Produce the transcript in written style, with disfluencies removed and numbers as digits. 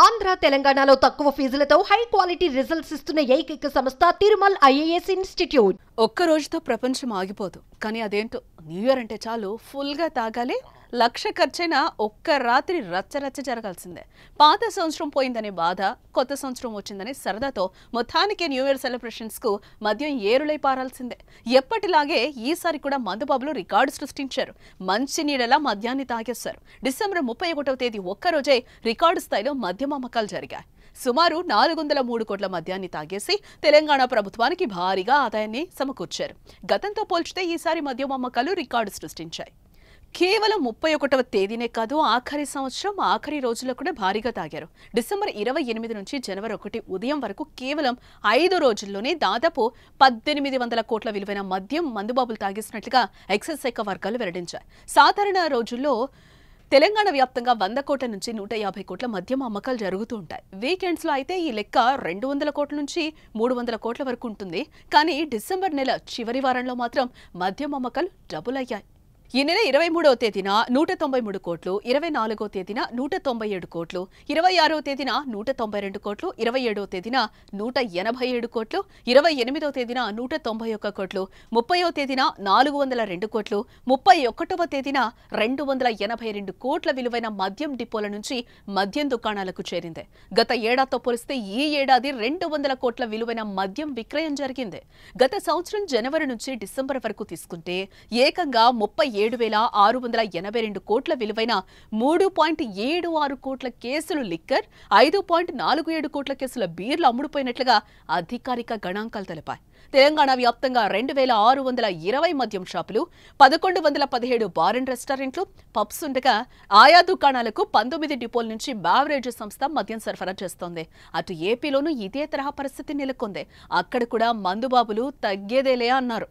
ఆంధ్ర తెలంగాణలో తక్కువ ఫీజులతో high quality results ఇస్తున్న ఏకైక సంస్థ తిరుమల్ ఐఏఎస్ ఇన్స్టిట్యూట్. ఒక్క రోజుతో ప్రపంచం ఆగిపోదు, కానీ అదేంటో న్యూ ఇయర్ అంటే చాలు ఫుల్గా తాగాలి. లక్ష ఖర్చైనా ఒక్క రాత్రి రచ్చరచ్చ జరగాల్సిందే. పాత సంవత్సరం పోయిందనే బాధ, కొత్త సంవత్సరం వచ్చిందనే సరదాతో మొత్తానికి న్యూ ఇయర్ సెలబ్రేషన్స్కు మద్యం ఏరులై పారాల్సిందే. ఎప్పటిలాగే ఈసారి కూడా మందుబాబులు రికార్డు సృష్టించారు. మంచి నీడలా మద్యాన్ని తాగేశారు. డిసెంబర్ 31వ తేదీ ఒక్కరోజే రికార్డు స్థాయిలో మద్యం అమ్మకాలు జరిగాయి. సుమారు 403 కోట్ల మద్యాన్ని తాగేసి తెలంగాణ ప్రభుత్వానికి భారీగా ఆదాయాన్ని సమకూర్చారు. గతంతో పోల్చితే ఈసారి మద్యం అమ్మకాలు రికార్డు సృష్టించాయి. కేవలం 31వ తేదీనే కాదు, ఆఖరి సంవత్సరం ఆఖరి రోజుల్లో కూడా భారీగా తాగారు. డిసెంబర్ 28 నుంచి జనవరి 1 ఉదయం వరకు కేవలం 5 రోజుల్లోనే దాదాపు 1800 కోట్ల విలువైన మద్యం మందుబాబులు తాగేసినట్లుగా ఎక్సైజ్ శాఖ వర్గాలు వెల్లడించాయి. సాధారణ రోజుల్లో తెలంగాణ వ్యాప్తంగా 100 కోట్ల నుంచి 150 కోట్ల మద్యం అమ్మకాలు జరుగుతూ ఉంటాయి. వీకెండ్స్లో అయితే ఈ లెక్క 200 కోట్ల నుంచి 300 కోట్ల వరకు ఉంటుంది. కానీ డిసెంబర్ నెల చివరి వారంలో మాత్రం మద్యం అమ్మకాలు డబుల్ అయ్యాయి. ఈ నెల 23వ తేదీన 193 కోట్లు, 24వ తేదీన 197 కోట్లు, 26వ తేదీన 192 కోట్లు, 27వ తేదీన 187 కోట్లు, 28వ తేదీన 191 కోట్లు, 30వ తేదీన 402 కోట్లు, 31వ తేదీన 282 కోట్ల విలువైన మద్యం డిపోల నుంచి మద్యం దుకాణాలకు చేరింది. గత ఏడాదితో పోలిస్తే ఈ ఏడాది 200 కోట్ల విలువైన మద్యం విక్రయం జరిగింది. గత సంవత్సరం జనవరి నుంచి డిసెంబర్ వరకు తీసుకుంటే ఏకంగా 37,682 కోట్ల విలువైన 3.76 కోట్ల కేసులు లిక్కర్, 5.47 కోట్ల కేసుల బీర్లు అమ్ముడుపోయినట్లుగా అధికారిక గణాంకాలు తెలిపాయి. తెలంగాణ వ్యాప్తంగా 2,620 మద్యం షాపులు, 1,117 బార్ అండ్ రెస్టారెంట్లు, పబ్స్ ఉండగా ఆయా దుకాణాలకు 19 డిపోల నుంచి బావరేజ్ సంస్థ మద్యం సరఫరా చేస్తోంది. అటు ఏపీలోనూ ఇదే తరహా పరిస్థితి నెలకొంది. అక్కడ కూడా మందుబాబులు తగ్గేదేలే అన్నారు.